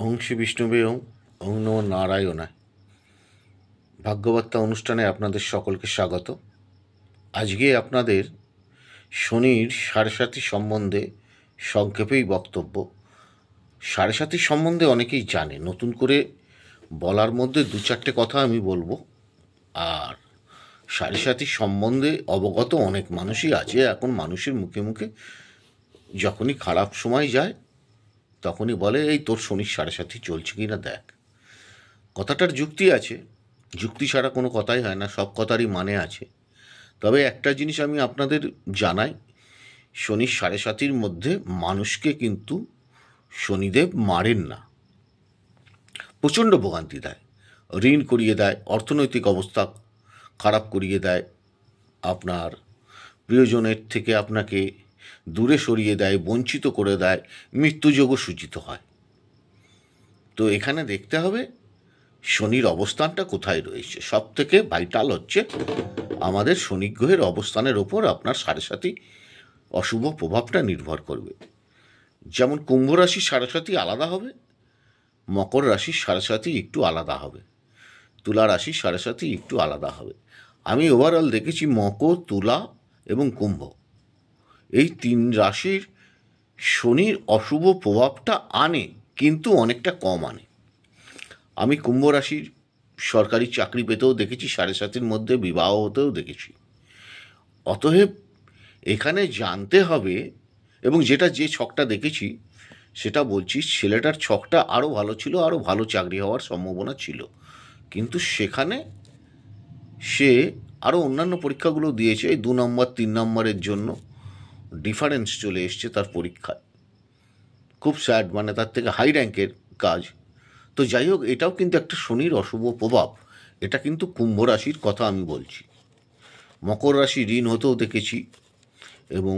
ওং শ্রী বিষ্ণুবে ওং ওং নমো নারায়ণায়। ভাগ্যবার্তা অনুষ্ঠানে আপনাদের সকলকে স্বাগত। আজকে আপনাদের শনির সাড়ে সাতি সম্বন্ধে সংক্ষেপেই বক্তব্য। সাড়ে সাতি সম্বন্ধে অনেকেই জানে, নতুন করে বলার মধ্যে দু চারটে কথা আমি বলবো। আর সাড়ে সাতি সম্বন্ধে অবগত অনেক মানুষই আছে। এখন মানুষের মুখে মুখে যখনই খারাপ সময় যায় তখনই বলে, এই তোর শনির সাড়ে সাতি চলছে কি না দেখ। কথাটার যুক্তি আছে, যুক্তি ছাড়া কোনো কথাই হয় না, সব কথারই মানে আছে। তবে একটা জিনিস আমি আপনাদের জানাই, শনির সাড়ে সাতির মধ্যে মানুষকে কিন্তু শনিদেব মারেন না, প্রচণ্ড ভোগান্তি দেয়, ঋণ করিয়ে দেয়, অর্থনৈতিক অবস্থা খারাপ করিয়ে দেয়, আপনার প্রিয়জনের থেকে আপনাকে দূরে সরিয়ে দেয়, বঞ্চিত করে দেয়, মৃত্যুযোগও সূচিত হয়। তো এখানে দেখতে হবে শনির অবস্থানটা কোথায় রয়েছে। সব থেকে ভাইটাল হচ্ছে আমাদের শনি গ্রহের অবস্থানের ওপর আপনার সাড়ে সাতি অশুভ প্রভাবটা নির্ভর করবে। যেমন কুম্ভ রাশির সাড়ে সাতি আলাদা হবে, মকর রাশির সাড়ে সাতি একটু আলাদা হবে, তুলা রাশির সাড়ে সাতি একটু আলাদা হবে। আমি ওভারঅল দেখেছি মকর, তুলা এবং কুম্ভ, এই তিন রাশির শনির অশুভ প্রভাবটা আনে, কিন্তু অনেকটা কম আনে। আমি কুম্ভ রাশির সরকারি চাকরি পেতেও দেখেছি, সাড়ে সাতির মধ্যে বিবাহ হতেও দেখেছি। অতএব এখানে জানতে হবে, এবং যে ছকটা দেখেছি সেটা বলছি, ছেলেটার ছকটা আরও ভালো ছিল, আরও ভালো চাকরি হওয়ার সম্ভাবনা ছিল, কিন্তু সেখানে সে আরও অন্যান্য পরীক্ষাগুলো দিয়েছে, এই 2 নম্বর 3 নম্বরের জন্য ডিফারেন্স চলে এসছে তার পরীক্ষায়। খুব স্যাড, মানে তার থেকে হাই র্যাঙ্কের কাজ। তো যাই হোক, এটাও কিন্তু একটা শনির অশুভ প্রভাব। এটা কিন্তু কুম্ভ রাশির কথা আমি বলছি। মকর রাশি ঋণ হতেও দেখেছি, এবং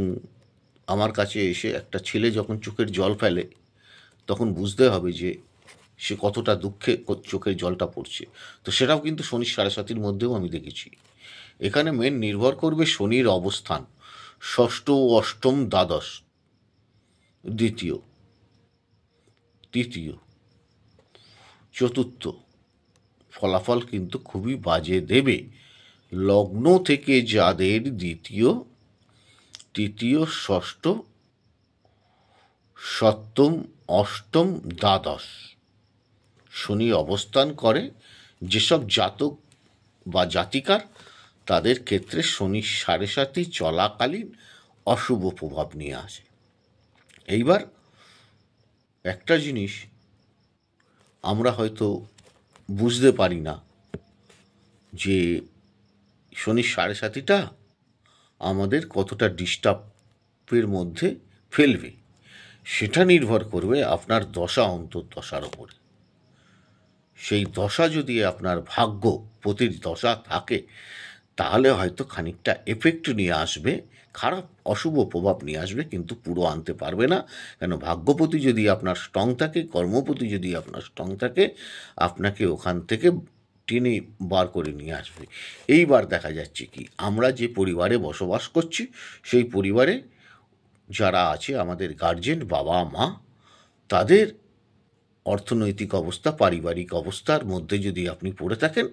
আমার কাছে এসে একটা ছেলে যখন চোখের জল ফেলে তখন বুঝতে হবে যে সে কতটা দুঃখে চোখের জলটা পড়ছে। তো সেটাও কিন্তু শনির সাড়ে সাতির মধ্যেও আমি দেখেছি। এখানে মেন নির্ভর করবে শনির অবস্থান, ষষ্ঠ, অষ্টম, দ্বাদশ, দ্বিতীয়, তৃতীয়, চতুর্থ। ফলাফল কিন্তু খুবই বাজে দেবে। লগ্ন থেকে যাদের দ্বিতীয়, তৃতীয়, ষষ্ঠ, সপ্তম, অষ্টম, দ্বাদশ শনি অবস্থান করে, যেসব জাতক বা জাতিকার, তাদের ক্ষেত্রে শনি সাড়ে সাতি চলাকালীন অশুভ প্রভাব নিয়ে আসে। এইবার একটা জিনিস আমরা হয়তো বুঝতে পারি না, যে শনির সাড়ে সাতিটা আমাদের কতটা ডিস্টার্বের মধ্যে ফেলবে। সেটা নির্ভর করবে আপনার দশা অন্তর্দশার ওপরে। সেই দশা যদি আপনার ভাগ্যপতির দশা থাকে, তাহলে হয়তো খানিকটা এফেক্ট নিয়ে আসবে, খারাপ অশুভ প্রভাব নিয়ে আসবে, কিন্তু পুরো আনতে পারবে না। কেন, ভাগ্যপতি যদি আপনার স্ট্রং থাকে, কর্মপতি যদি আপনার স্ট্রং থাকে, আপনাকে ওখান থেকে টেনে বার করে নিয়ে আসবে। এইবার দেখা যাচ্ছে কি, আমরা যে পরিবারে বসবাস করছি, সেই পরিবারে যারা আছে আমাদের গার্জেন, বাবা মা, তাদের অর্থনৈতিক অবস্থা, পারিবারিক অবস্থার মধ্যে যদি আপনি পড়ে থাকেন,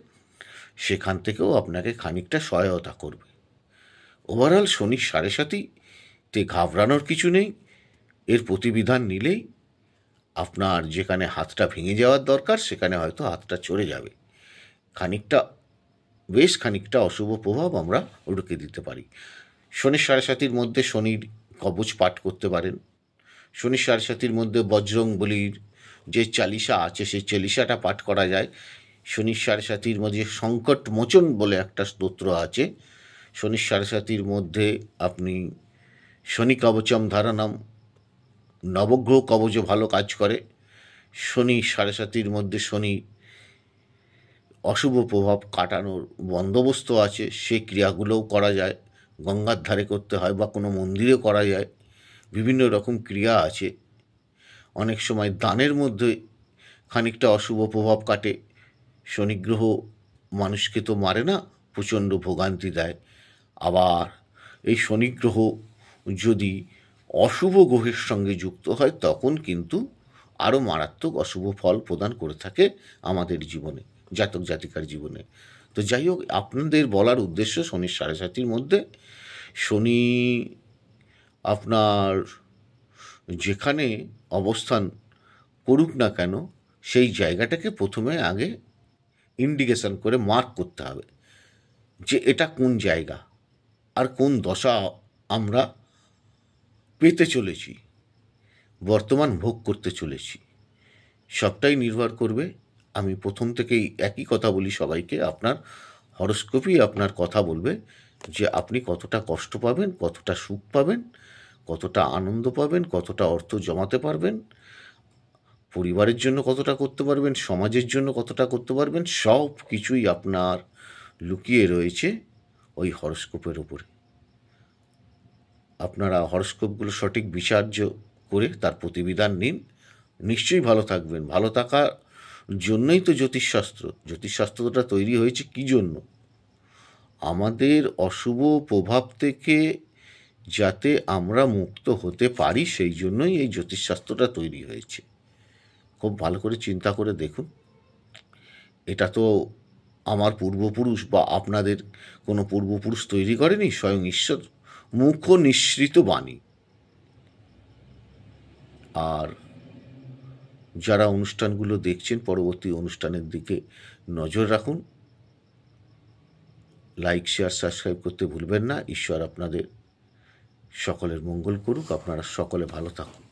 সেখান থেকেও আপনাকে খানিকটা সহায়তা করবে। ওভারঅল শনির সাড়ে সাতিতে ঘাবড়ানোর কিছু নেই। এর প্রতিবিধান নিলেই আপনার যেখানে হাতটা ভেঙে যাওয়ার দরকার, সেখানে হয়তো হাতটা চলে যাবে। খানিকটা, বেশ খানিকটা অশুভ প্রভাব আমরা রুখে দিতে পারি। শনির সাড়ে সাতির মধ্যে শনির কবচ পাঠ করতে পারেন। শনির সাড়ে সাতির মধ্যে বজরংবলীর যে চালিসা আছে, সেই চালিসাটা পাঠ করা যায়। শনির সাড়ে সাতির মধ্যে সংকট মোচন বলে একটা স্তোত্র আছে। শনির সাড়ে সাতির মধ্যে আপনি শনি কবচম ধারণম, নবগ্রহ কবচও ভালো কাজ করে। শনি সাড়ে সাতির মধ্যে শনি অশুভ প্রভাব কাটানোর বন্দোবস্ত আছে, সেই ক্রিয়াগুলোও করা যায়। গঙ্গার ধারে করতে হয় বা কোনো মন্দিরে করা যায়, বিভিন্ন রকম ক্রিয়া আছে। অনেক সময় দানের মধ্যে খানিকটা অশুভ প্রভাব কাটে। শনিগ্রহ মানুষকে তো মারে না, প্রচণ্ড ভোগান্তি দেয়। আবার এই শনিগ্রহ যদি অশুভ গ্রহের সঙ্গে যুক্ত হয়, তখন কিন্তু আরও মারাত্মক অশুভ ফল প্রদান করে থাকে আমাদের জীবনে, জাতক জাতিকার জীবনে। তো যাই হোক, আপনাদের বলার উদ্দেশ্য শনির 7.5 মধ্যে শনি আপনার যেখানে অবস্থান করুক না কেন, সেই জায়গাটাকে প্রথমে আগে ইন্ডিকেশন করে মার্ক করতে হবে যে এটা কোন জায়গা আর কোন দশা আমরা পেতে চলেছি, বর্তমান ভোগ করতে চলেছি। সবটাই নির্ভর করবে, আমি প্রথম থেকেই একই কথা বলি সবাইকে, আপনার হরস্কোপই আপনার কথা বলবে যে আপনি কতটা কষ্ট পাবেন, কতটা সুখ পাবেন, কতটা আনন্দ পাবেন, কতটা অর্থ জমাতে পারবেন, পরিবারের জন্য কতটা করতে পারবেন, সমাজের জন্য কতটা করতে পারবেন, সব কিছুই আপনার লুকিয়ে রয়েছে ওই হরস্কোপের উপরে। আপনারা হরস্কোপগুলো সঠিক বিচার্য করে তার প্রতিবিধান নিন, নিশ্চয়ই ভালো থাকবেন। ভালো থাকার জন্যই তো জ্যোতিষশাস্ত্র। জ্যোতিষশাস্ত্রটা তৈরি হয়েছে কী জন্য? আমাদের অশুভ প্রভাব থেকে যাতে আমরা মুক্ত হতে পারি, সেই জন্যই এই জ্যোতিষশাস্ত্রটা তৈরি হয়েছে। খুব ভালো করে চিন্তা করে দেখুন, এটা তো আমার পূর্বপুরুষ বা আপনাদের কোনো পূর্বপুরুষ তৈরি করেনি, স্বয়ং ঈশ্বর মুখ নিঃসৃত বাণী। আর যারা অনুষ্ঠানগুলো দেখছেন, পরবর্তী অনুষ্ঠানের দিকে নজর রাখুন, লাইক শেয়ার সাবস্ক্রাইব করতে ভুলবেন না। ঈশ্বর আপনাদের সকলের মঙ্গল করুক, আপনারা সকলে ভালো থাকুন।